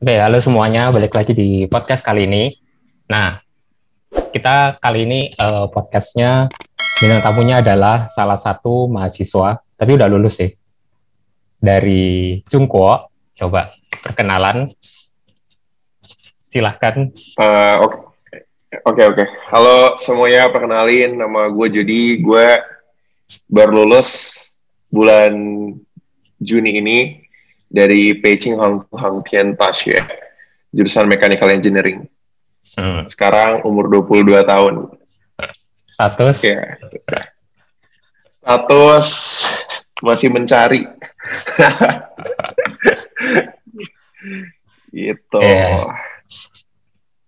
Oke, halo semuanya, balik lagi di podcast kali ini. Nah, kita kali ini podcastnya bintang tamunya adalah salah satu mahasiswa, tapi udah lulus sih, dari Cungkuo. Coba perkenalan, silahkan. Oke, oke, oke. Halo semuanya, perkenalin nama gue Jody. Gue baru lulus bulan Juni ini dari Peicing Hang Tian Tash ya, jurusan Mechanical Engineering. Hmm, Sekarang umur 22 tahun. status, Ya, status masih mencari. Gitu. eh,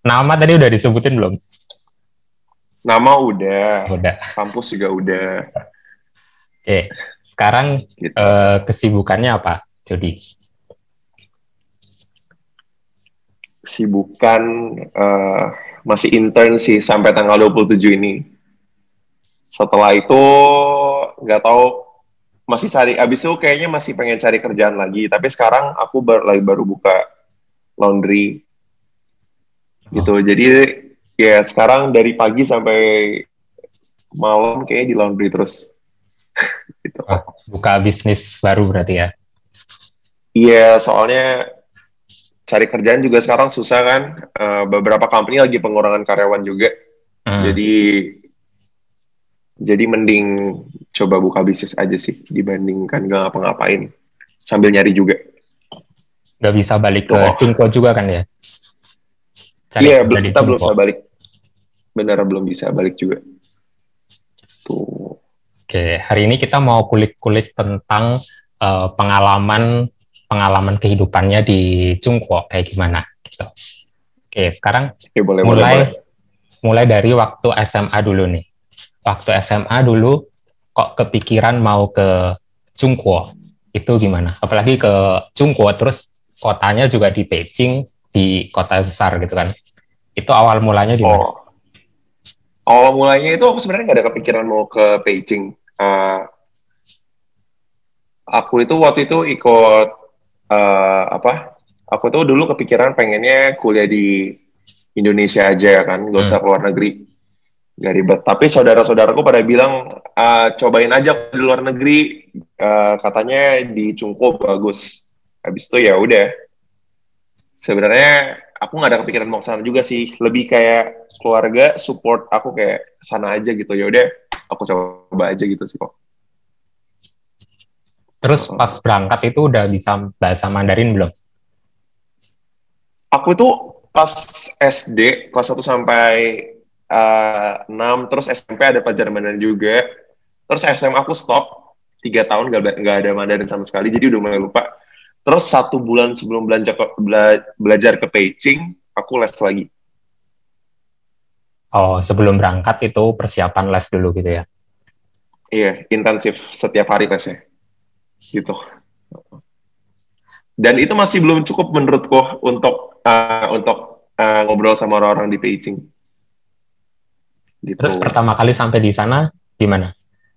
nama tadi udah disebutin belum? Nama udah, Udah. kampus juga udah. Oke, sekarang Gitu. kesibukannya apa, Jody? Sibukan masih intern sih sampai tanggal 27 ini. Setelah itu nggak tahu, masih cari, abis itu kayaknya masih pengen cari kerjaan lagi, tapi sekarang aku baru buka laundry gitu. Oh, Jadi ya sekarang dari pagi sampai malam kayaknya di laundry terus gitu. oh, buka bisnis baru berarti ya? Iya, soalnya cari kerjaan juga sekarang susah kan. Beberapa company lagi pengurangan karyawan juga. Hmm. Jadi mending coba buka bisnis aja sih dibandingkan nggak ngapa-ngapain sambil nyari juga. Nggak bisa balik ke Tuh. Cungkuo juga kan ya? Cari Iya, kerja di kita belum Cungkuo. bisa balik. Benar, belum bisa balik juga. Tuh. Oke, hari ini kita mau kulik-kulik tentang pengalaman pengalaman kehidupannya di Cungkuo kayak gimana gitu. Oke, sekarang Oke, boleh, boleh, boleh. mulai mulai dari waktu SMA dulu nih. Waktu SMA dulu kok kepikiran mau ke Cungkuo itu gimana? Apalagi ke Cungkuo terus kotanya juga di Beijing, di kota besar gitu kan. Itu awal mulanya di mana? Oh, awal mulanya itu aku sebenarnya nggak ada kepikiran mau ke Beijing. Aku itu waktu itu ikut apa? Aku tuh dulu kepikiran pengennya kuliah di Indonesia aja ya kan, nggak Hmm. usah keluar negeri, nggak ribet. Tapi saudara-saudaraku pada bilang, cobain aja di luar negeri, katanya di Cungko bagus. Habis itu ya udah. Sebenarnya aku nggak ada kepikiran mau ke sana juga sih, lebih kayak keluarga support aku kayak sana aja gitu. Ya udah, aku coba aja gitu sih kok. Terus pas berangkat itu udah bisa bahasa Mandarin belum? Aku tuh pas SD kelas 1 sampai 6, terus SMP ada pelajaran Mandarin juga, terus SMA aku stop 3 tahun nggak ada Mandarin sama sekali, jadi udah mulai lupa. Terus 1 bulan sebelum belajar ke Beijing, aku les lagi. Oh, sebelum berangkat itu persiapan les dulu gitu ya. Iya, intensif setiap hari lesnya gitu. Dan itu masih belum cukup menurutku untuk ngobrol sama orang-orang di Beijing Terus gitu. pertama kali sampai di sana gimana?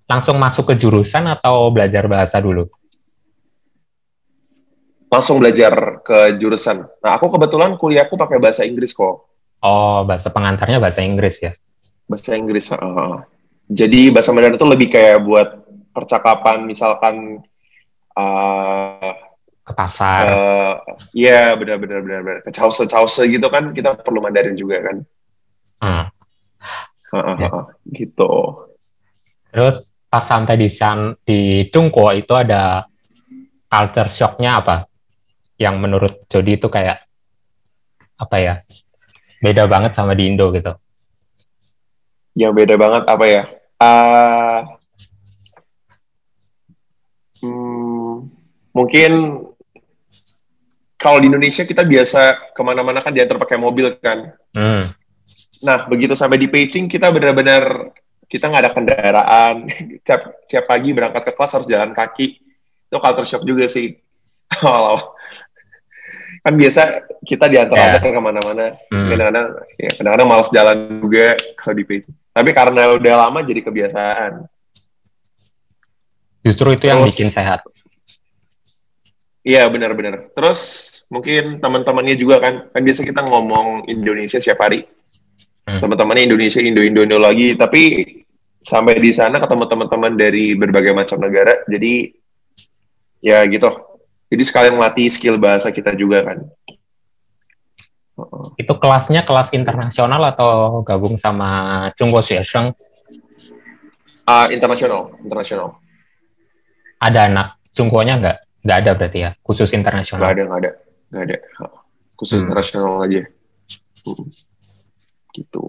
Langsung masuk ke jurusan atau belajar bahasa dulu? Langsung belajar ke jurusan. Nah, aku kebetulan kuliahku pakai bahasa Inggris kok. Oh, bahasa pengantarnya bahasa Inggris ya. Bahasa Inggris. Jadi bahasa Mandarin itu lebih kayak buat percakapan, misalkan uh, Ke pasar. ke, ya benar-benar ke cause gitu kan, kita perlu Mandarin juga kan. Hmm. Ya. Gitu. Terus pas sampai di Cungko itu ada culture shock-nya apa? Yang menurut Jody itu kayak apa ya? Beda banget sama di Indo gitu. Yang beda banget apa ya? Uh, hmm, Mungkin kalau di Indonesia kita biasa kemana-mana kan diantar pakai mobil kan. Hmm. Nah, begitu sampai di Beijing, kita benar-benar kita nggak ada kendaraan. Tiap pagi berangkat ke kelas harus jalan kaki. Itu culture shock juga sih. Walau kan biasa kita diantar-antar Ya. ke kemana-mana. Hmm. Kadang-kadang malas jalan juga kalau di Beijing. Tapi karena udah lama jadi kebiasaan. Justru itu yang bikin Terus, sehat. Iya benar-benar. Terus mungkin teman-temannya juga kan biasa kita ngomong Indonesia setiap hari. Teman-temannya Indonesia, Indo lagi. Tapi sampai di sana ketemu teman-teman dari berbagai macam negara. Jadi ya gitu. Jadi sekalian melatih skill bahasa kita juga kan. Itu kelasnya kelas internasional atau gabung sama Chungguo Xuesheng? Internasional. Ada anak Chungguonya nggak? Nggak ada berarti ya, khusus internasional. Nggak ada. Khusus internasional aja. Gitu.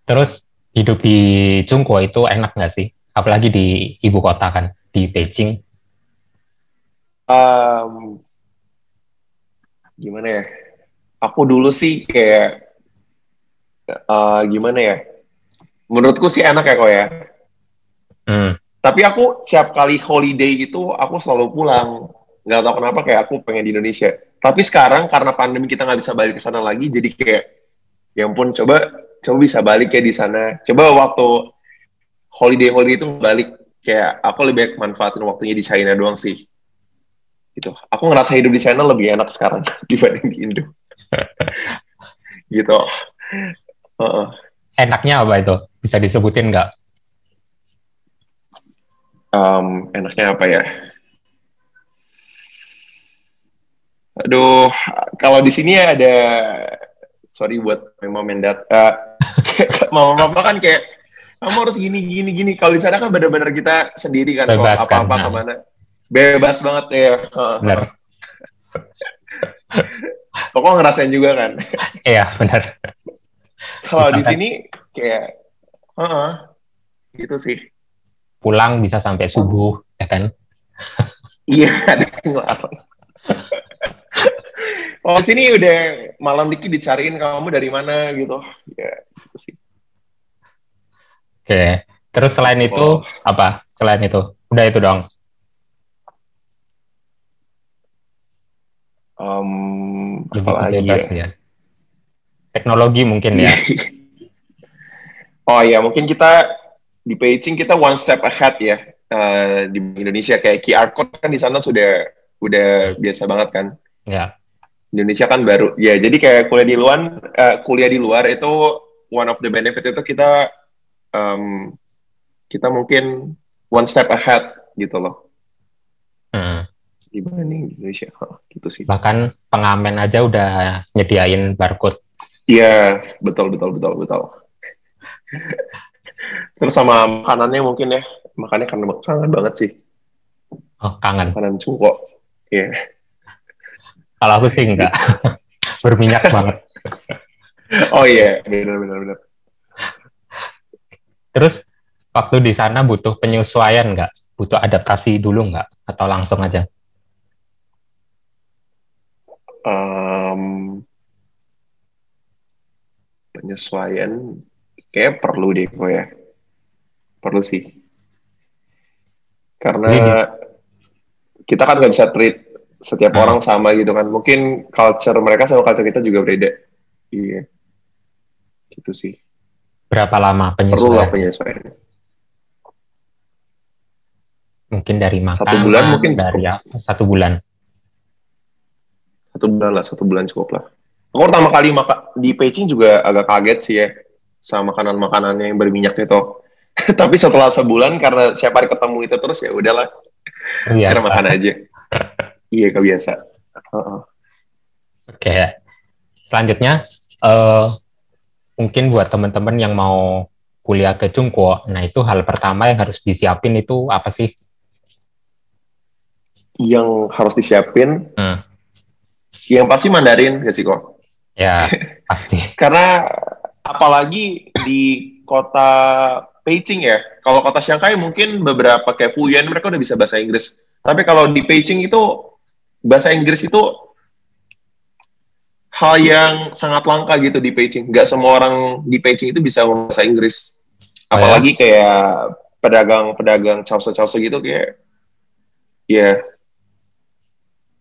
Terus hidup di Chungguo itu enak nggak sih? Apalagi di ibu kota kan, di Beijing. Gimana ya? Aku dulu sih kayak gimana ya? Menurutku sih enak ya kok ya. Tapi aku setiap kali holiday itu aku selalu pulang. Nggak tahu kenapa kayak aku pengen di Indonesia. Tapi sekarang karena pandemi kita nggak bisa balik ke sana lagi, jadi kayak ya ampun coba bisa balik ya di sana. Coba waktu holiday itu balik, kayak aku lebih manfaatin waktunya di China doang sih. Gitu. Aku ngerasa hidup di China lebih enak sekarang dibanding di Indo. Gitu. Enaknya apa itu? Bisa disebutin nggak? Enaknya apa ya? Aduh, kalau di sini ada, sorry buat mom and dad, mama kan kayak kamu harus gini. Kalau di sana kan benar-benar kita sendiri kan, kalau apa-apa kemana, bebas banget ya. Benar. Pokoknya ngerasain juga kan. Iya benar. Kalau di sini kayak, gitu sih. Pulang bisa sampai subuh, ya kan? Iya, ada yang larang. Oh, sini udah malam dikit dicariin kamu dari mana gitu. Ya, gitu sih. Oke. Terus selain itu, apa? Selain itu? Udah itu dong? Lebih bebas ya? Teknologi mungkin ya? Oh ya, mungkin kita di Beijing kita one step ahead ya. Di Indonesia kayak QR code kan di sana udah biasa banget kan. Ya. Indonesia kan baru. Ya, jadi kayak kuliah di luar itu one of the benefits itu kita mungkin one step ahead gitu loh. Dibanding Indonesia, gitu sih. Bahkan pengamen aja udah nyediain barcode. Iya, betul. Terus sama makanannya mungkin ya, makannya kangen banget sih. Oh, kangen. Makanan Chungguo. Iya. Kalau aku sih enggak. Berminyak banget. Oh iya, benar. Terus waktu di sana butuh penyesuaian nggak? Butuh adaptasi dulu nggak? Atau langsung aja? Penyesuaian kayak perlu deh kok ya. Perlu sih. Karena kita kan nggak bisa treat setiap orang sama gitu kan. Mungkin culture mereka sama culture kita juga beda. Iya. Gitu sih. Berapa lama penyesuaian? Perlu lah penyesuaian. Mungkin dari makanan, 1 bulan mungkin dari cukup. 1 bulan. 1 bulan cukup lah. Aku pertama kali di Beijing juga agak kaget sih ya sama makanan-makanannya yang berminyak itu. Tapi setelah sebulan karena setiap hari ketemu itu terus ya udahlah. Karena makan aja. Iya, kebiasa. Oke. Selanjutnya mungkin buat teman-teman yang mau kuliah ke Chungguo, nah itu hal pertama yang harus disiapin itu apa sih? Yang harus disiapin? Yang pasti Mandarin, gak sih kok? Ya, pasti. Karena apalagi di kota Beijing ya, kalau kota Shanghai mungkin beberapa kayak Fuyan mereka udah bisa bahasa Inggris. Tapi kalau di Beijing itu bahasa Inggris itu hal yang sangat langka gitu di Beijing. Nggak semua orang di Beijing itu bisa ngomong bahasa Inggris. Apalagi kayak pedagang causa-causa gitu kayak ya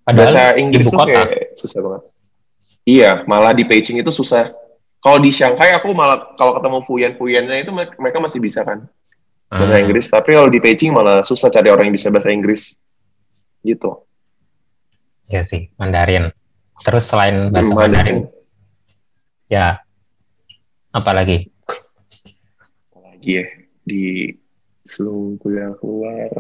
bahasa Inggris tuh kayak susah banget. Iya, malah di Beijing itu susah. Kalau di Shanghai aku malah kalau ketemu Fuyan-Fuyannya itu mereka masih bisa kan bahasa Inggris. Tapi kalau di Beijing malah susah cari orang yang bisa bahasa Inggris. Gitu. Ya sih, Mandarin. Terus selain bahasa Mandarin, Mandarin. ya apa lagi? Apalagi ya di sebelum kuliah keluar.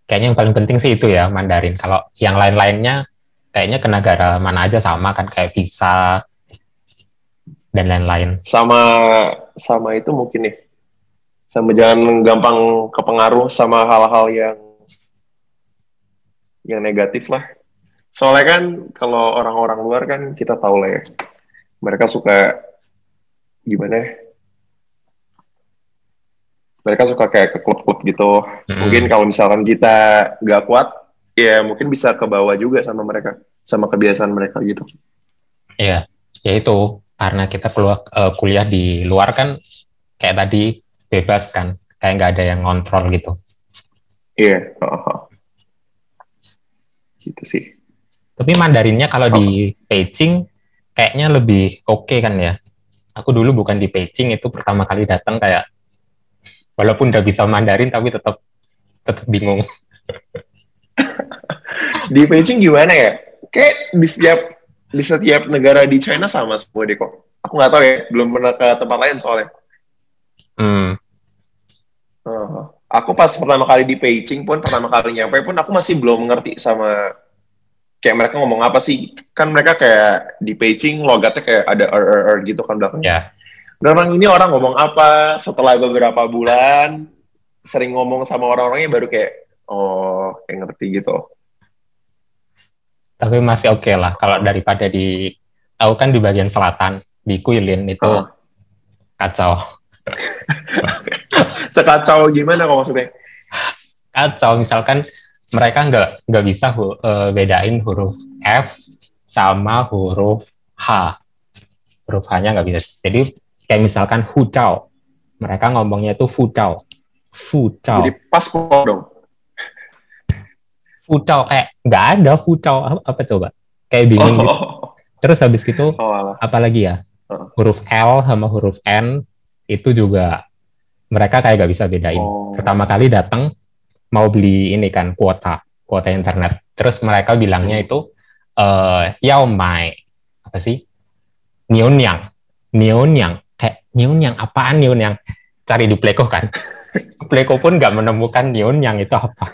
Kayaknya yang paling penting sih itu ya, Mandarin. Kalau yang lain-lainnya, kayaknya ke negara mana aja sama kan, kayak visa dan lain-lain. Sama sama itu mungkin nih. Sama jangan gampang kepengaruh sama hal-hal yang negatif lah. Soalnya kan kalau orang-orang luar kan kita tahu lah ya. Mereka suka gimana ya? Mereka suka kayak ke klub-klub gitu. Mungkin kalau misalkan kita nggak kuat, ya mungkin bisa ke bawah juga sama mereka, sama kebiasaan mereka gitu. Iya, ya itu karena kita kuliah di luar kan kayak tadi bebas kan, kayak nggak ada yang ngontrol gitu. Iya, gitu sih. Tapi Mandarinnya kalau di Beijing kayaknya lebih oke kan ya. Aku dulu bukan di Beijing, itu pertama kali datang kayak walaupun udah bisa Mandarin tapi tetap tetap bingung. Di Beijing gimana ya? Kayak di setiap negara di China sama semua deh kok. Aku nggak tahu ya, belum pernah ke tempat lain soalnya. Hmm, Aku pas pertama kali di Beijing pun, pertama kali nyampe pun, aku masih belum ngerti sama kayak mereka ngomong apa sih. Kan mereka kayak di Beijing logatnya kayak ada gitu kan belakangnya. ya. Dan orang ini orang ngomong apa, setelah beberapa bulan, sering ngomong sama orang-orangnya baru kayak, oh, kayak ngerti gitu. Tapi masih oke lah kalau daripada di tahu kan di bagian selatan di Guilin itu kacau. Sekacau gimana kok maksudnya? Kacau misalkan mereka nggak bisa bedain huruf F sama huruf H. Huruf H-nya nggak bisa. Jadi kayak misalkan Hucao, mereka ngomongnya itu Fucao. Jadi Fucao. paspor dong. Fucao kayak nggak ada Fucao apa coba? Kayak bingung gitu. Terus habis itu apa lagi ya? Huruf L sama huruf N itu juga mereka kayak nggak bisa bedain. Pertama kali datang mau beli ini kan kuota internet. Terus mereka bilangnya itu yao mai apa sih? Nionyang. Nionyang. Kayak Nionyang apaan Nionyang? Cari di Pleko kan. Pleko pun nggak menemukan Nionyang itu apa.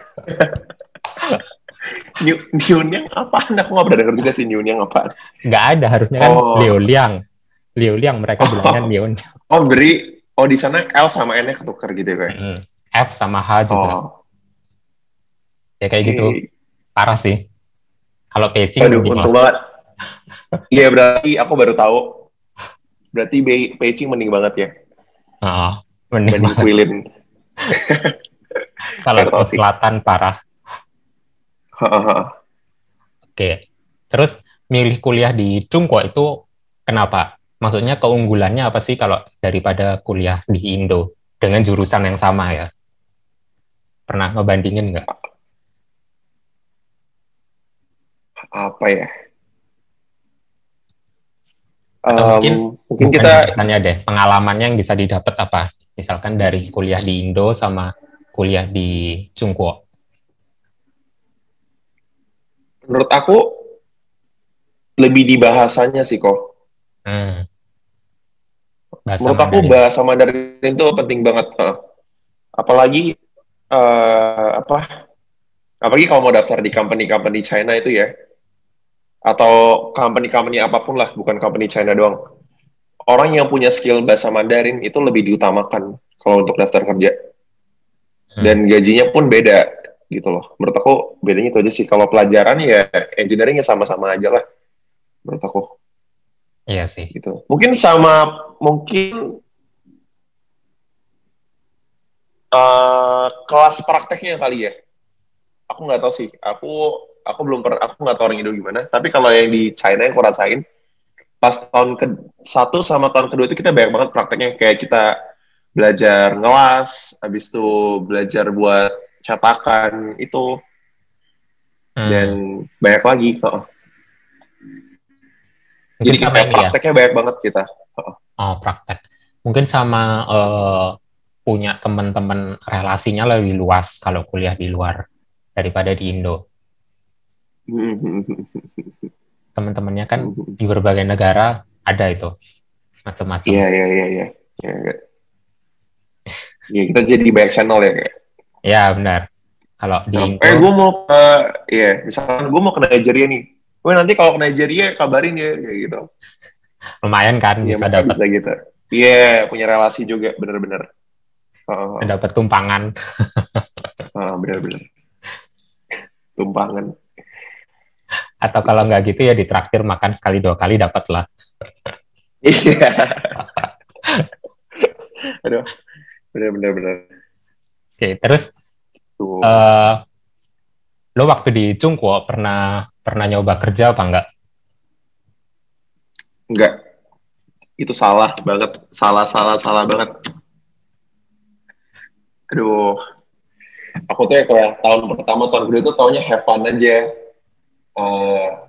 Nionyang apaan? Aku nggak pernah denger juga sih Nionyang apaan. Nggak ada, harusnya kan Liuliang. Liuliang mereka bilangnya Nionyang. Oh, di sana L sama N-nya ketukar gitu ya? F sama H juga. Ya kayak gitu. Parah sih. Kalau Beijing aduh, untung banget. Iya, berarti aku baru tahu. Berarti Beijing mending banget ya. Mending Guilin. Kalau ke selatan parah. Oke. Terus milih kuliah di Tsinghua itu kenapa? Maksudnya keunggulannya apa sih kalau daripada kuliah di Indo dengan jurusan yang sama ya? Pernah ngebandingin nggak? Apa ya? Atau mungkin kita tanya deh, pengalamannya yang bisa didapat apa? Misalkan dari kuliah di Indo sama kuliah di Tsinghua. Menurut aku lebih di bahasanya sih kok. Menurut aku bahasa Mandarin itu penting banget. Apalagi apalagi kalau mau daftar di company-company China itu ya, atau company-company apapun lah, bukan company China doang. Orang yang punya skill bahasa Mandarin itu lebih diutamakan kalau untuk daftar kerja. Dan gajinya pun beda gitu loh. Menurut aku bedanya itu aja sih. Kalau pelajaran ya engineering-nya sama-sama aja lah. Menurut aku. Iya sih. Gitu. Mungkin kelas prakteknya kali ya. Aku nggak tahu sih. Aku belum pernah. Aku nggak tahu orang Indo gimana. Tapi kalau yang di China yang aku rasain, pas tahun ke-1 sama tahun kedua itu kita banyak banget prakteknya. Kayak kita belajar ngelas, habis itu belajar buat cetakan itu, dan banyak lagi. Jadi kayak prakteknya banyak banget kita. Praktek. Mungkin sama punya teman-teman relasinya lebih luas kalau kuliah di luar daripada di Indo. Teman-temannya kan di berbagai negara ada itu macam-macam. Iya, iya, iya, iya. Ya, kita jadi banyak channel ya kayak. Ya benar. Kalau di Indo, Gue mau ke, ya, misalkan gue mau ke Nigeria nih. Gue nanti kalau ke Nigeria kabarin ya, kayak gitu. lumayan kan Iya, bisa mereka dapat bisa gitu. Iya, punya relasi juga, bener-bener. dapat tumpangan. Bener-bener. Tumpangan. Atau kalau nggak gitu ya ditraktir makan sekali 2 kali dapat lah. Iya. Aduh, bener-bener. Oke, terus Tuh. lo waktu di Chungkwoo pernah nyoba kerja apa enggak? Enggak, itu salah banget. Salah banget. Aduh, aku tuh ya kayak tahun pertama, tahun kedua itu taunya have fun aja.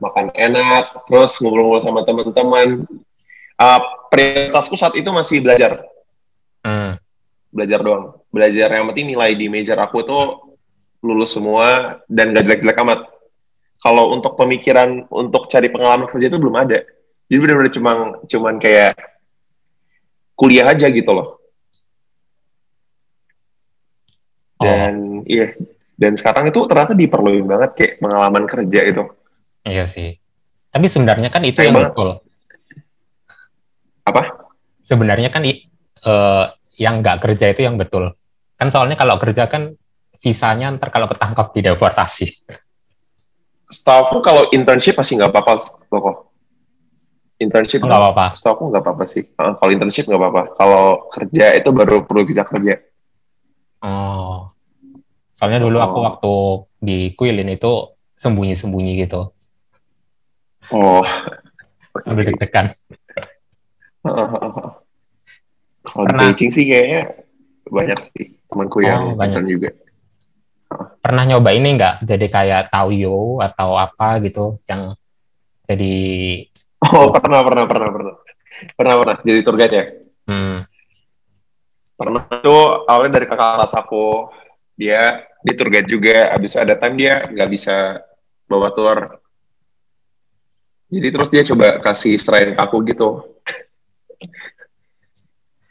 Makan enak, terus ngobrol-ngobrol sama teman-teman. Uh, Prioritasku saat itu masih belajar. Belajar doang. Belajar yang penting nilai di major aku tuh lulus semua dan gak jelek-jelek amat. Kalau untuk pemikiran untuk cari pengalaman kerja itu belum ada. Jadi benar-benar cuman kayak kuliah aja gitu loh. Dan iya, dan sekarang itu ternyata diperluin banget kayak pengalaman kerja itu. Iya sih. Tapi sebenarnya kan itu Kayak yang banget. betul. Apa? Sebenarnya kan yang nggak kerja itu yang betul. Kan soalnya kalau kerja kan visanya ntar kalau ketangkap dideportasi. Setahu aku kalau internship masih nggak apa-apa kok. Internship Nggak apa-apa. setahu aku nggak apa-apa sih. Kalau internship nggak apa-apa. Kalau kerja itu baru perlu visa kerja. Oh. Soalnya dulu aku waktu di Quilin itu sembunyi-sembunyi gitu. Oh. Sambil deg-degan. Kalau di Beijing sih kayaknya banyak sih temanku yang intern juga. Pernah nyoba ini nggak? Jadi kayak Taoyo atau apa gitu yang jadi... Oh, pernah. Pernah jadi tour guide ya? Pernah tuh awalnya dari kakak kelas aku. Dia di tour guide juga. Abis ada time dia nggak bisa bawa tour. Jadi terus dia coba kasih serain ke aku gitu.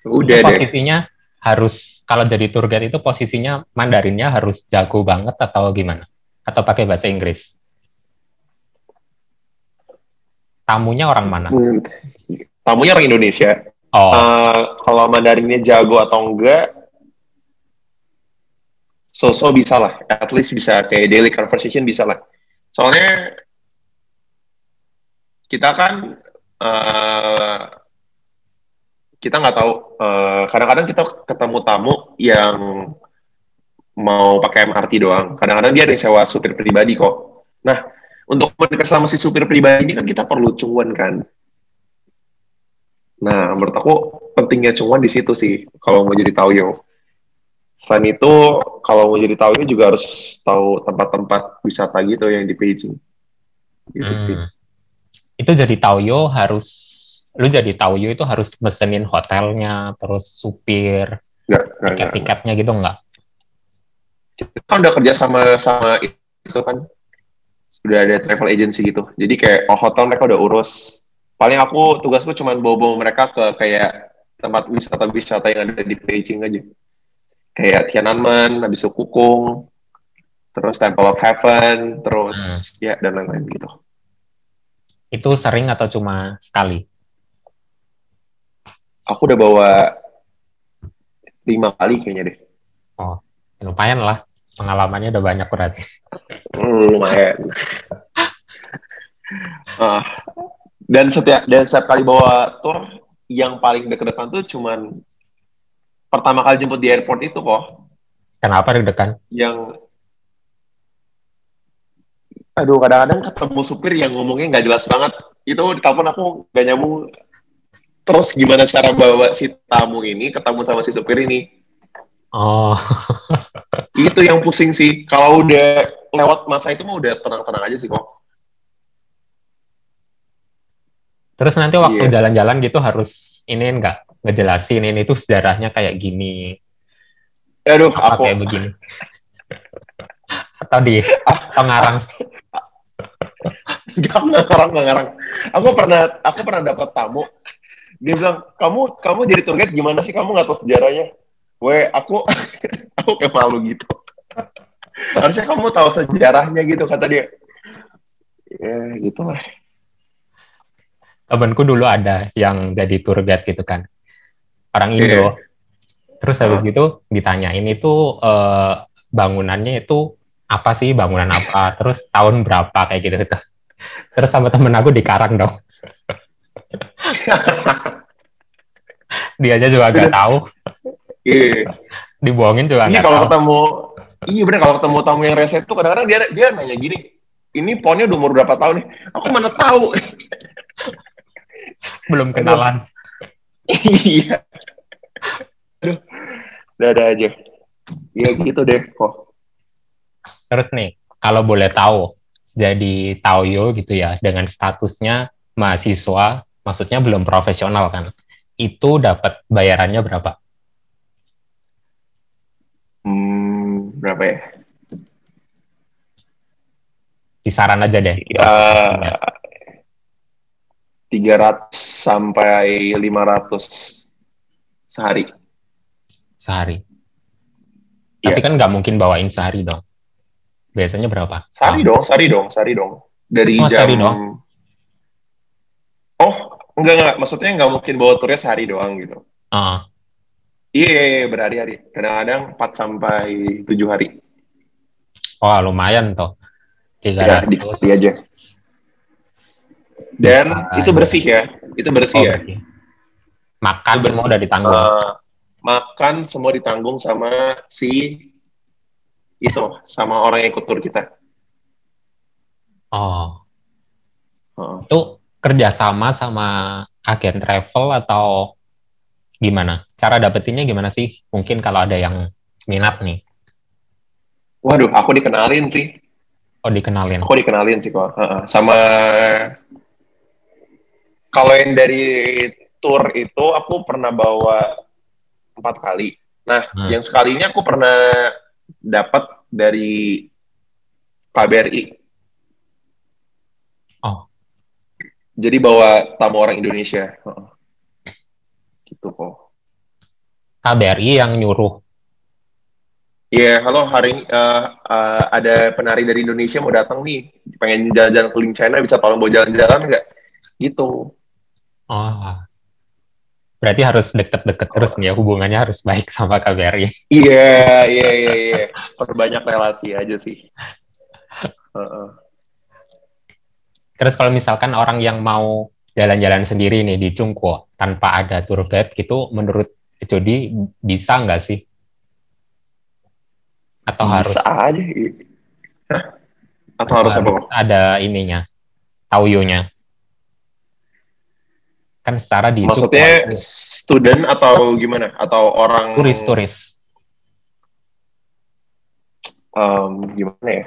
Udah deh. Posisinya harus, kalau jadi tour guide itu posisinya Mandarinnya harus jago banget atau gimana? Atau pakai bahasa Inggris? Tamunya orang mana? Tamunya orang Indonesia. Kalau Mandarinnya jago atau enggak, so bisa lah. At least bisa kayak daily conversation bisa lah. Soalnya kita kan kita nggak tahu. Kadang-kadang kita ketemu tamu yang mau pakai MRT doang. Kadang-kadang dia ada yang sewa supir pribadi kok. Nah, untuk menikah sama si supir pribadi ini kan kita perlu cuan kan. Nah, menurut aku pentingnya cuan di situ sih kalau mau jadi Taoyo. Selain itu, kalau mau jadi Taoyo juga harus tahu tempat-tempat wisata gitu yang di Beijing. Gitu sih. Itu jadi Taoyo lu jadi Taoyo itu harus mesenin hotelnya, terus supir, tiket-tiketnya gitu nggak? Kita kan udah kerja sama itu kan, udah ada travel agency gitu. Jadi kayak hotel mereka udah urus. Paling tugasku cuma bawa mereka ke kayak tempat wisata-wisata yang ada di Beijing aja. Kayak Tiananmen, habis itu Kukung, terus Temple of Heaven, terus ya dan lain-lain gitu. Itu sering atau cuma sekali? Aku udah bawa 5 kali kayaknya deh. Oh, lumayan lah. Pengalamannya udah banyak berarti. Lumayan. Dan setiap kali bawa tour, yang paling deg-degan tuh cuman pertama kali jemput di airport itu kok. Kenapa deg-degan? Kadang-kadang ketemu supir yang ngomongnya nggak jelas banget. Itu di telepon aku nggak nyambung. Terus gimana cara bawa si tamu ini ketemu sama si supir ini? Oh. Itu yang pusing sih. Kalau udah lewat masa itu mah udah tenang-tenang aja sih kok. Terus nanti waktu jalan-jalan gitu harus ngejelasin ini tuh sejarahnya kayak gini. Aduh, kayak begini. atau di Pengarang? Nggak ngarang. Aku pernah dapat tamu. Dia bilang, kamu jadi tour guide gimana sih? Kamu nggak tahu sejarahnya? Aku aku kayak malu gitu. Harusnya kamu tahu sejarahnya gitu, kata dia. Ya, gitulah. Temenku dulu ada yang jadi tour guide gitu kan, orang Indo. Terus habis gitu ditanyain itu bangunannya itu apa sih, bangunan apa, terus tahun berapa kayak gitu. Terus sama temen aku di Karang dong. Dia aja juga gak tahu. Iya. Dibohongin juga Iya gak kalau tahu. ketemu, iya bener kalau ketemu tamu yang rese itu kadang-kadang dia nanya gini, ini ponnya udah umur berapa tahun nih? Aku mana tahu. Belum Aduh. kenalan. Iya. Aduh. Ada aja. Iya gitu deh kok. Terus nih, kalau boleh tahu, jadi Taoyo gitu ya, dengan statusnya mahasiswa, maksudnya belum profesional kan, itu dapat bayarannya berapa? Berapa ya? Kisaran aja deh. Ya, 300 sampai 500 sehari. Sehari. Ya. Tapi kan nggak mungkin bawain sehari dong. Biasanya berapa? Sehari dong. Dari jam... Sehari dong? Oh, enggak. Maksudnya nggak mungkin bawa turnya sehari doang gitu. Iya, berhari-hari. Kadang-kadang 4 sampai 7 hari. Oh, lumayan tuh. 300. Ya, dikali aja. Dan itu bersih ya. Itu bersih ya. Bersih. Makan itu semua udah ditanggung. Makan semua ditanggung sama sama orang yang ikut tur kita. Itu kerjasama sama agen travel atau gimana? Cara dapetinnya gimana sih? Mungkin kalau ada yang minat nih. Waduh, aku dikenalin sih. Oh, dikenalin. Aku dikenalin sih kok. Sama kalau yang dari tour itu aku pernah bawa 4 kali. Nah, yang sekali ini aku pernah dapat dari KBRI. Jadi bawa tamu orang Indonesia. Gitu kok. KBRI yang nyuruh. Iya, halo, hari ini ada penari dari Indonesia mau datang nih, pengen jalan-jalan keliling China, bisa tolong bawa jalan-jalan nggak? Gitu. Berarti harus deket-deket terus nih ya, hubungannya harus baik sama KBRI. Iya. Perbanyak relasi aja sih. Terus kalau misalkan orang yang mau jalan-jalan sendiri nih di Chungkwo, tanpa ada tour guide gitu, menurut Jody bisa nggak sih? Atau bisa harus aja. Atau harus apa? Ada ininya, Taoyonya. Kan secara di maksudnya student atau gimana? Atau orang turis. Gimana ya?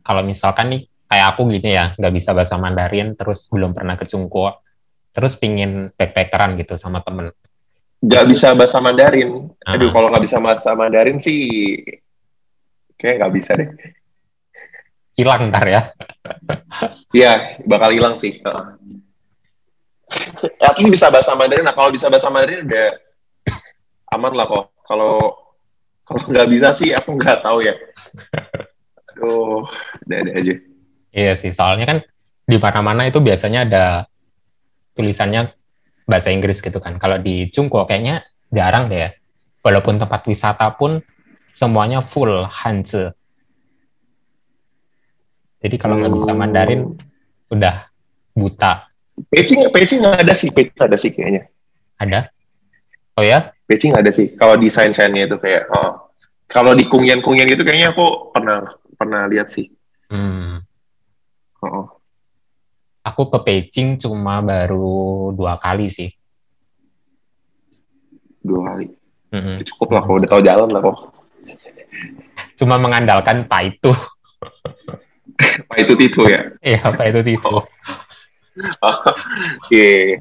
Kalau misalkan nih kayak aku gini ya, nggak bisa bahasa Mandarin, terus belum pernah ke Chungkwo, terus pingin backpackeran gitu sama temen. Nggak bisa bahasa Mandarin. Aduh, kalau nggak bisa bahasa Mandarin sih kayak nggak bisa deh. Hilang ntar ya. Iya, bakal hilang sih. Tapi bisa bahasa Mandarin. Nah, kalau bisa bahasa Mandarin udah aman lah kok. Kalau nggak bisa sih, aku nggak tahu ya. Aduh, ada aja. Iya sih, soalnya kan di mana-mana itu biasanya ada tulisannya bahasa Inggris gitu kan. Kalau di Chungkwo kayaknya jarang deh ya. Walaupun tempat wisata pun semuanya full Hanzi. Jadi kalau nggak bisa Mandarin, udah buta. Peci nggak ada sih, kayaknya. Ada? Oh ya? Peci nggak ada sih. Kalau desain-desainnya itu kayak, kalau di Kungyan gitu kayaknya aku pernah lihat sih. Aku ke Beijing cuma baru 2 kali sih. 2 kali? Cukup lah, kalau udah tahu jalan lah kok. Cuma mengandalkan Pak itu. Pak itu Titu ya? Iya, Pak itu Titu. Iya.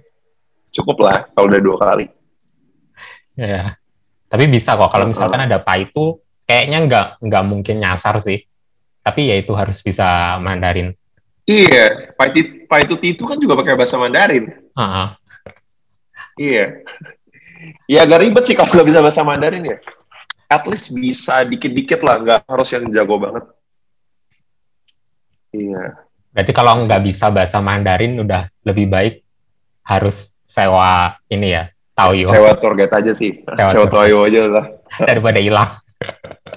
Cukup lah kalau udah 2 kali. Ya. Tapi bisa kok kalau misalkan ada Pak itu, kayaknya nggak mungkin nyasar sih. Tapi ya itu harus bisa Mandarin. Iya, Paituti itu kan juga pakai bahasa Mandarin. Ah, Iya. Ya agak ribet sih kalau nggak bisa bahasa Mandarin ya. At least bisa dikit-dikit lah, nggak harus yang jago banget. Iya. berarti kalau nggak bisa bahasa Mandarin udah lebih baik harus sewa ini ya, Taoyo, Sewa tour guide aja sih. sewa Sewa tour guide Toyo aja lah. daripada hilang.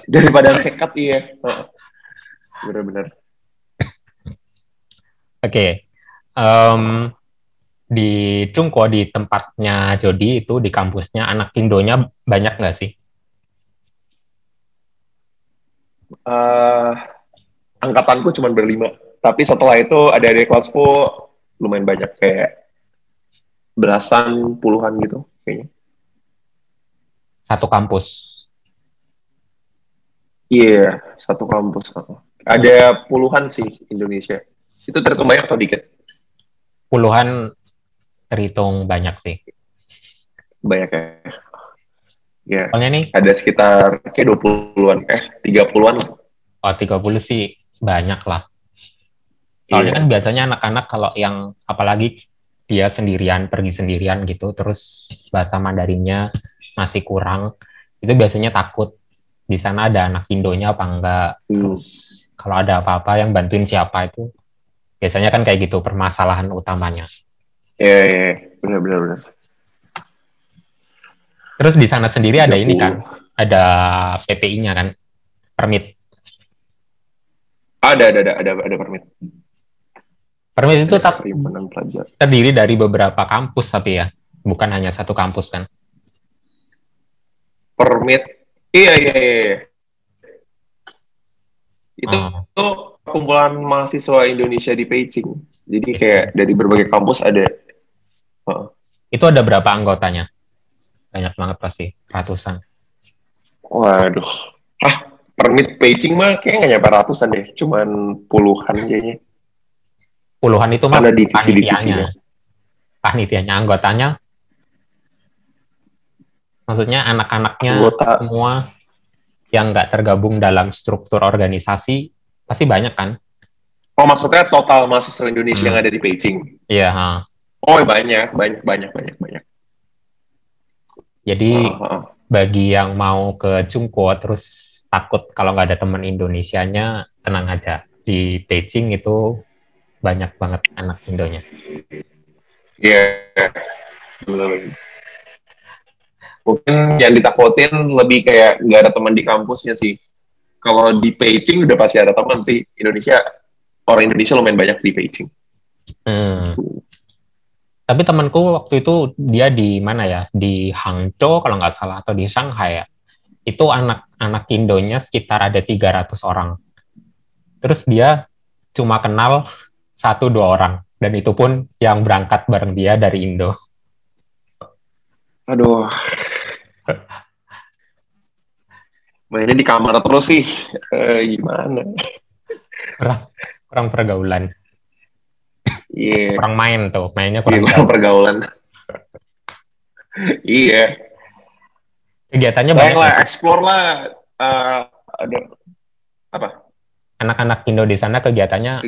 Daripada nekat, iya. Bener-bener. Oke, em, di Cungko di tempatnya Jody itu di kampusnya anak Indonya banyak nggak sih? Eh, Angkatanku cuma berlima. Tapi setelah itu ada di kelasku lumayan banyak, kayak belasan, puluhan gitu kayaknya. Satu kampus. Iya, satu kampus. Ada puluhan sih Indonesia. Itu terhitung banyak atau dikit? Puluhan terhitung banyak sih. Banyak ya. Ya, Soalnya nih, ada sekitar kayak 20-an, 30-an. oh 30 sih banyak lah. Soalnya kan Iya. biasanya anak-anak kalau yang apalagi dia sendirian, pergi sendirian gitu, terus bahasa Mandarinnya masih kurang, itu biasanya takut di sana ada anak Indonya apa enggak. Terus kalau ada apa-apa yang bantuin siapa itu, biasanya kan kayak gitu permasalahan utamanya. Iya, iya, benar-benar. Terus di sana sendiri ada ini 30. kan, ada PPI-nya kan, permit. Ada permit. Permit itu Ada perhimpunan pelajar. terdiri dari beberapa kampus tapi ya, bukan hanya satu kampus kan. Permit. Iya. Itu kumpulan mahasiswa Indonesia di Beijing. Jadi kayak dari berbagai kampus ada. Itu ada berapa anggotanya? Banyak banget pasti, ratusan. Waduh. Permit Beijing mah kayaknya nggak nyampe ratusan deh. Cuman puluhan kayaknya. Puluhan itu mah Ada divisi-divisinya. Panitianya, anggotanya. Maksudnya anak-anaknya semua yang nggak tergabung dalam struktur organisasi, pasti banyak kan? Oh, maksudnya total mahasiswa Indonesia yang ada di Beijing? Iya. Oh, banyak. Jadi bagi yang mau ke Cungko terus takut kalau nggak ada teman Indonesianya, tenang aja. Di Beijing itu banyak banget anak Indonya. Iya. Mungkin yang ditakutin lebih kayak nggak ada teman di kampusnya sih. Kalau di Beijing udah pasti ada teman sih. Orang Indonesia lumayan banyak di Beijing. Tapi temanku waktu itu dia di mana ya? Di Hangzhou kalau nggak salah atau di Shanghai ya. Itu anak-anak Indonya sekitar ada 300 orang. Terus dia cuma kenal 1-2 orang. Dan itu pun yang berangkat bareng dia dari Indo. Aduh. Mainnya di kamar terus sih. Gimana? Kurang pergaulan. Iya. Kurang main tuh. Mainnya kurang pergaulan. Iya. Kegiatannya banyak banyak. Explore lah. Ada apa? Anak-anak Indo di sana kegiatannya.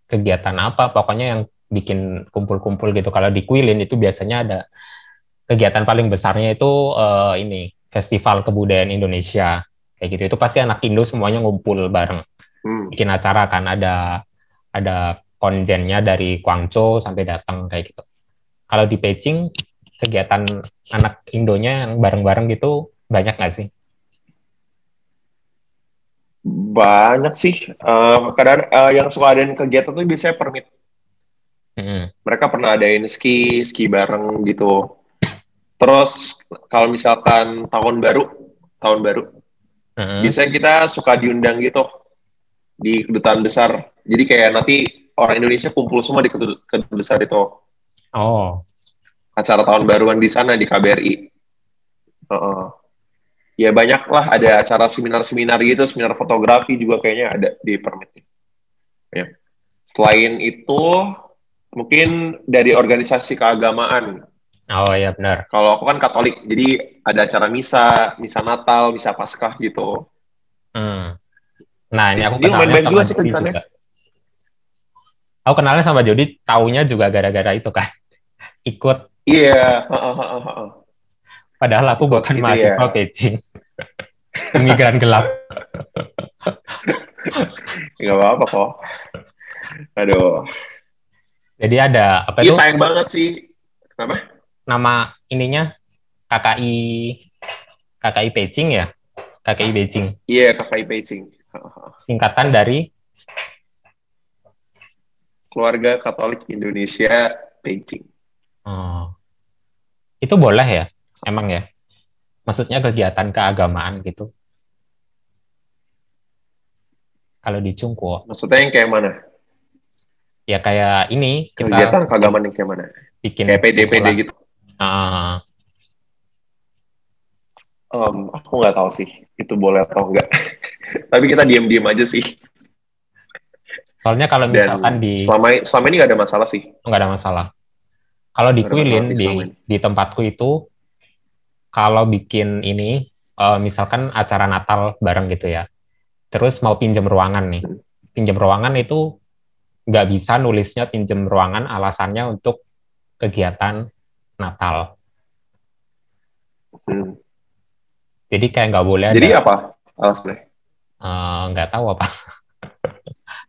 Kegiatan apa? Pokoknya yang bikin kumpul-kumpul gitu. Kalau di Guilin itu biasanya ada kegiatan paling besarnya itu ini Festival Kebudayaan Indonesia. Kayak gitu. Itu pasti anak Indo semuanya ngumpul bareng. Bikin acara kan, ada konjennya dari Guangzhou sampai datang kayak gitu. Kalau di Beijing kegiatan anak Indonya yang bareng-bareng gitu banyak nggak sih? Banyak sih. Kadang yang suka adain kegiatan tuh biasanya permit. Mereka pernah adain ski bareng gitu. Terus kalau misalkan tahun baru, biasanya kita suka diundang gitu di kedutaan besar. Jadi kayak nanti orang Indonesia kumpul semua di kedutaan besar itu. Oh. Acara tahun baruan di sana di KBRI. Ya banyak lah, ada acara seminar-seminar gitu, seminar fotografi juga kayaknya ada di permit. Ya. Selain itu, mungkin dari organisasi keagamaan. Oh iya benar. Kalau aku kan Katolik, jadi ada acara misa Natal, misa Paskah gitu. Nah, ini aku Dia main kenalnya baik sama juga sih Jody kejutannya. juga. Aku kenalnya sama Jody, taunya juga gara-gara itu kan. Ikut, Iya, padahal aku ikut bukan itu ya. mahasiswa Beijing. Imigran gelap. Nggak apa-apa kok. Aduh. Jadi ada, apa Iya itu, sayang banget sih. Kenapa? nama ininya KKI, KKI Beijing ya? KKI Beijing. Iya, KKI Beijing. Singkatan dari, Keluarga Katolik Indonesia Beijing. oh, itu boleh ya? Emang ya? Maksudnya kegiatan keagamaan gitu. Kalau di Cungkuo, Maksudnya yang kayak mana? ya kayak ini, kita Kegiatan bikin, keagamaan yang kayak mana? bikin Kayak PD-PD kumpulan. gitu. Ah, Aku nggak tahu sih itu boleh atau enggak. Tapi kita diam-diam aja sih. soalnya kalau misalkan Dan di, selama ini nggak ada masalah sih. nggak ada masalah. Kalau di Nggak ada masalah Kuilin, sih selama ini. di tempatku itu, kalau bikin ini, misalkan acara Natal bareng gitu ya, terus mau pinjam ruangan nih. Hmm. Pinjam ruangan itu nggak bisa nulisnya pinjam ruangan alasannya untuk kegiatan Natal. Hmm. Jadi kayak nggak boleh Jadi ada, apa alasannya? nggak tahu apa,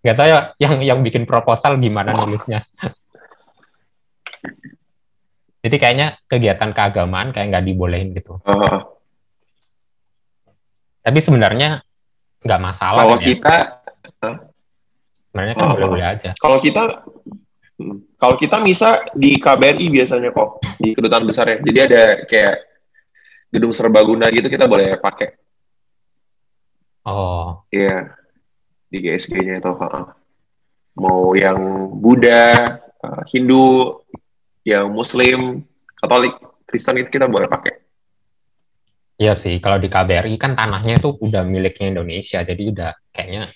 nggak tahu ya, yang bikin proposal gimana nulisnya. Jadi kayaknya kegiatan keagamaan kayak nggak dibolehin gitu. Uh, Tapi sebenarnya nggak masalah kalau kan ya. kita, uh, Sebenarnya kan boleh-boleh aja. kalau kita bisa di KBRI biasanya kok di kedutaan besarnya. Jadi ada kayak gedung serbaguna gitu kita boleh pakai. Oh, Iya, di GSG-nya itu. Mau yang Buddha, Hindu, yang Muslim, Katolik, Kristen itu kita boleh pakai. iya sih. Kalau di KBRI kan tanahnya itu udah miliknya Indonesia, jadi udah kayaknya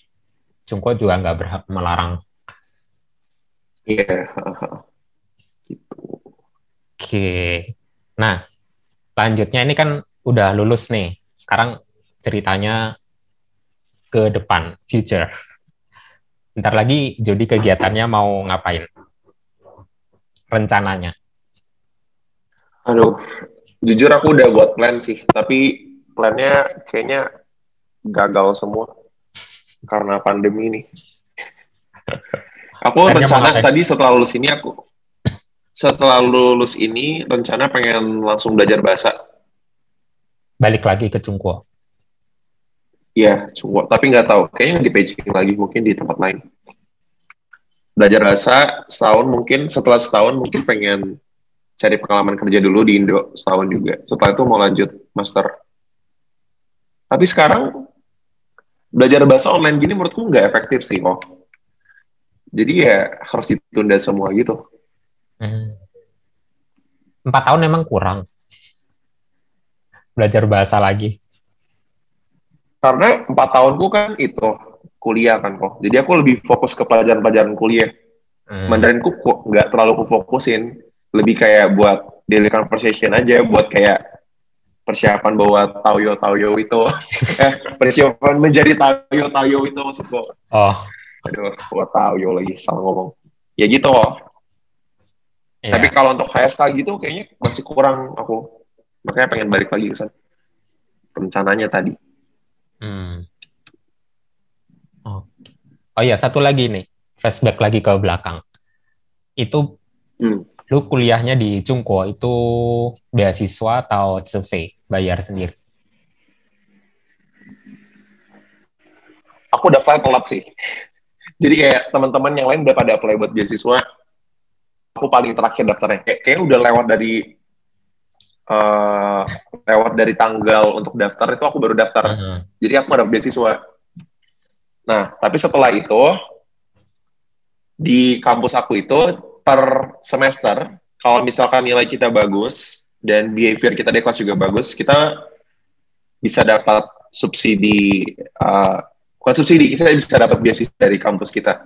Cungko juga nggak berhak melarang. Iya, gitu. Oke. Nah, lanjutnya ini kan udah lulus nih. Sekarang ceritanya ke depan, future. Bentar lagi Jody kegiatannya mau ngapain? Rencananya. Aduh, jujur aku udah buat plan sih, tapi plannya kayaknya gagal semua karena pandemi ini. Aku Plannya mau rencana ngapain? tadi setelah lulus ini rencana pengen langsung belajar bahasa. Balik lagi ke Cungko. Ya, cuma tapi nggak tahu. Kayaknya nggak di Beijing lagi, mungkin di tempat lain. Belajar bahasa setahun mungkin, setelah setahun mungkin pengen cari pengalaman kerja dulu di Indo setahun juga. Setelah itu mau lanjut master. Tapi sekarang belajar bahasa online gini menurutku nggak efektif sih kok. Jadi ya harus ditunda semua gitu. 4 tahun emang kurang belajar bahasa lagi. Karena 4 tahunku kan itu kuliah kan kok. Jadi aku lebih fokus ke pelajaran-pelajaran kuliah. Mandarinku kok nggak terlalu kufokusin. Lebih kayak buat daily conversation aja, buat kayak persiapan bawa taoyo itu. Persiapan menjadi taoyo itu maksudku. Oh, Aduh, buat taoyo lagi, salah ngomong. Ya gitu loh. iya. Tapi kalau untuk HSK gitu kayaknya masih kurang aku. Makanya pengen balik lagi ke sana. Rencananya tadi. Oh. Oh iya, satu lagi nih. Flashback lagi ke belakang. Itu lu kuliahnya di Cungko itu beasiswa atau survei bayar sendiri? Aku udah file telat sih. Jadi kayak teman-teman yang lain udah pada apply buat beasiswa. Aku paling terakhir daftarnya. Kayaknya udah lewat dari tanggal untuk daftar itu aku baru daftar. Jadi aku nggak dapet beasiswa. Nah, tapi setelah itu di kampus aku itu per semester kalau misalkan nilai kita bagus dan behavior kita di kelas juga bagus, kita bisa dapat subsidi, bukan subsidi, kita bisa dapat beasiswa dari kampus kita.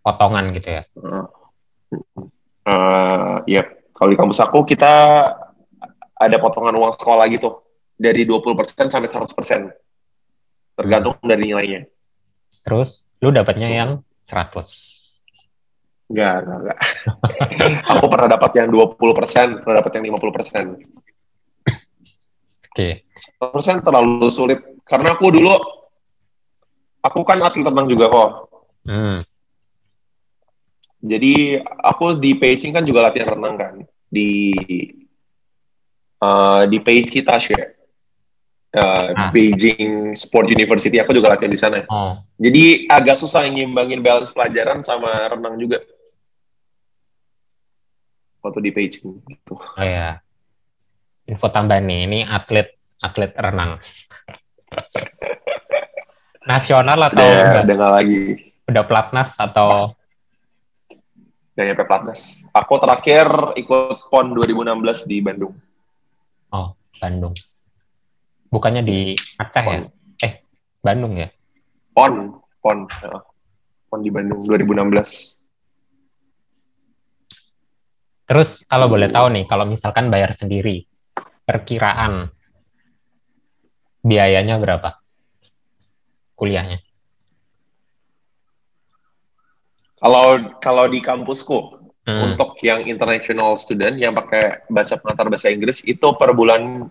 Potongan gitu ya? Ya, kalau di kampus aku kita ada potongan uang sekolah gitu dari 20% sampai 100%. tergantung dari nilainya. Terus lu dapatnya yang 100. Enggak. Aku pernah dapat yang 20%, pernah dapat yang 50%. Oke. 100% terlalu sulit. Karena aku kan atlet renang juga kok. Jadi aku di Beijing kan juga latihan renang kan. Di Beijing ya. Beijing Sport University, aku juga latihan di sana. Jadi agak susah ngimbangin balance pelajaran sama renang juga. Waktu di Beijing gitu. Oh ya. Info tambahan nih, ini atlet renang. Nasional atau udah nggak lagi? Udah pelatnas atau? Udah nyampe pelatnas. Aku terakhir ikut PON 2016 di Bandung. Oh, Bandung. Bukannya di Aceh ya? Bandung ya? PON di Bandung 2016. Terus kalau boleh tahu nih, kalau misalkan bayar sendiri, perkiraan biayanya berapa kuliahnya? Kalau di kampusku, untuk yang international student yang pakai pengantar bahasa Inggris itu per bulan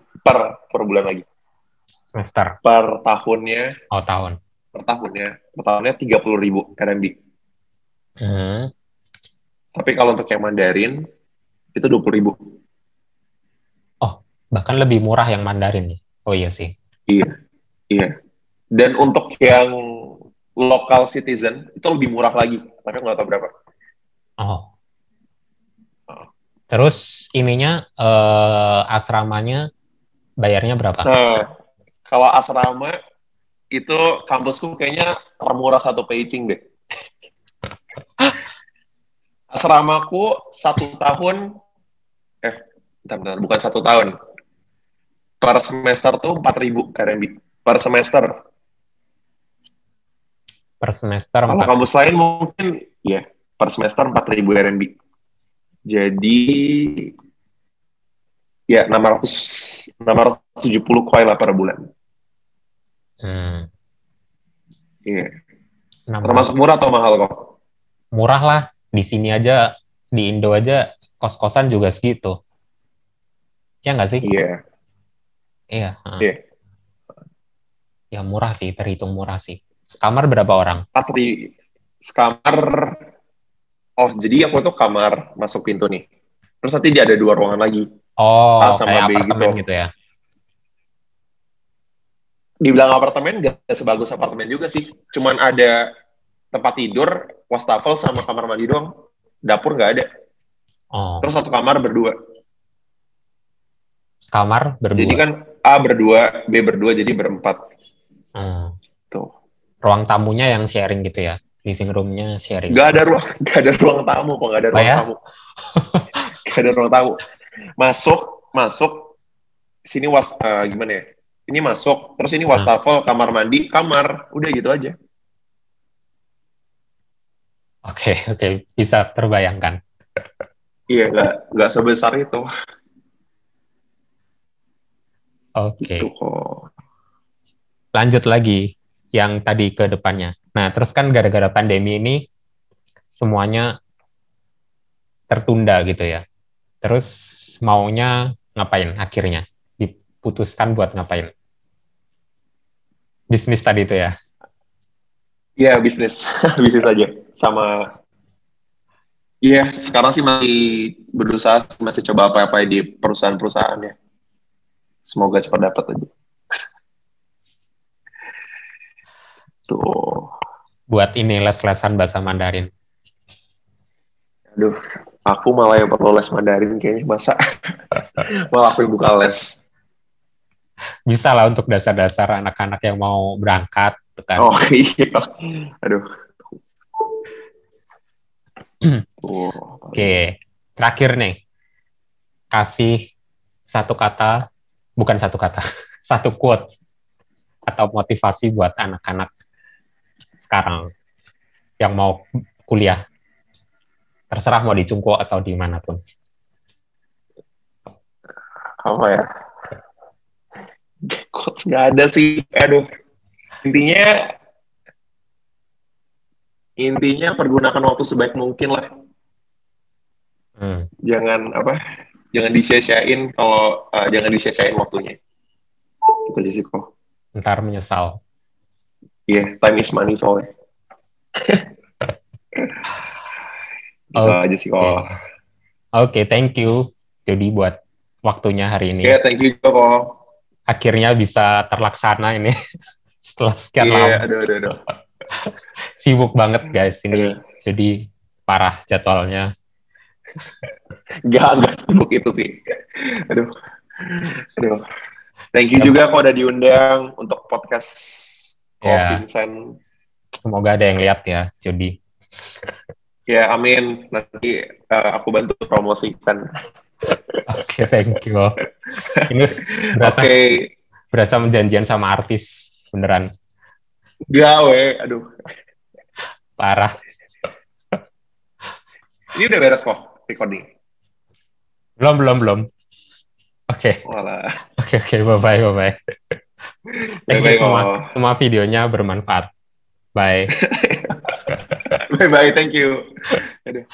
lagi. Semester? Per tahunnya. Oh, tahun. Per tahunnya 30.000 RMB. Tapi kalau untuk yang Mandarin itu 20.000. Oh, bahkan lebih murah yang Mandarin nih. Oh iya sih. Iya. Dan untuk yang local citizen itu lebih murah lagi, tapi nggak tahu berapa. Oh. Terus ininya asramanya bayarnya berapa? Nah, kalau asrama itu kampusku kayaknya termurah satu Beijing deh. Asramaku 1 tahun, bentar, bukan 1 tahun. Per semester tuh 4.000 RMB per semester. Per semester. Kalau kampus lain mungkin ya per semester 4.000 RMB. Jadi ya 670 koi lah per bulan. Iya. Termasuk murah atau mahal kok? Murah lah. Di sini aja, di Indo aja kos-kosan juga segitu. Ya nggak sih? Iya. Ya murah sih, terhitung murah sih. Sekamar berapa orang? Sekamar. Oh, jadi aku tuh kamar masuk pintu nih. Terus nanti dia ada 2 ruangan lagi. Oh, A sama kayak B apartemen gitu ya? Dibilang apartemen gak sebagus apartemen juga sih. Cuman ada tempat tidur, wastafel sama kamar mandi doang. Dapur nggak ada. Terus satu kamar berdua. Kamar berdua? Jadi kan A berdua, B berdua, jadi berempat. Tuh. Ruang tamunya yang sharing gitu ya? Living room-nya sharing? Nggak ada ruang tamu kok, nggak ada ruang tamu. Nggak ada ruang tamu. Masuk. Sini gimana ya? Ini masuk, terus ini wastafel, kamar mandi, kamar. Udah gitu aja. Oke, bisa terbayangkan. Iya, nggak sebesar itu. Oke. Gitu kok. Lanjut lagi yang tadi ke depannya. Nah, terus kan gara-gara pandemi ini semuanya tertunda gitu ya. Terus maunya ngapain akhirnya? Diputuskan buat ngapain? Bisnis tadi itu ya? Iya, bisnis. Bisnis aja. Sama, sekarang sih masih berusaha, masih coba apa-apa di perusahaan-perusahaannya. Semoga cepat dapat aja. Tuh. Buat ini les-lesan bahasa Mandarin. Aduh, aku malah yang perlu les Mandarin kayaknya. Masa malah aku yang buka les. Bisa lah untuk dasar-dasar anak-anak yang mau berangkat. Kan? Oh iya. Aduh. Oke. Terakhir nih. Kasih satu quote atau motivasi buat anak-anak sekarang yang mau kuliah. Terserah mau di Cungko atau dimanapun. Apa ya? Quotes nggak ada sih. Aduh. Intinya intinya pergunakan waktu sebaik mungkin lah. Jangan jangan disia-siain jangan disia-siain waktunya. Itu aja sih kok. Ntar menyesal. Iya, time is money soalnya. Gitu aja sih kok. Oke, thank you Jody buat waktunya hari ini. Thank you juga kok. Akhirnya bisa terlaksana ini setelah sekian lama. Aduh. Sibuk banget guys ini. Jadi parah jadwalnya. Gak sibuk itu sih. Aduh. Thank you juga kok udah diundang untuk podcast Vincent. Semoga ada yang lihat ya, Jody. Ya, amin. Nanti aku bantu promosikan. Oke, thank you. Ini berasa menjanjian sama artis, beneran. Gawe, aduh. Parah. Ini udah beres kok, recording. Belum. Oke. Oke, bye-bye. Thank you semua videonya bermanfaat. Bye. Bye-bye, thank you. Aduh.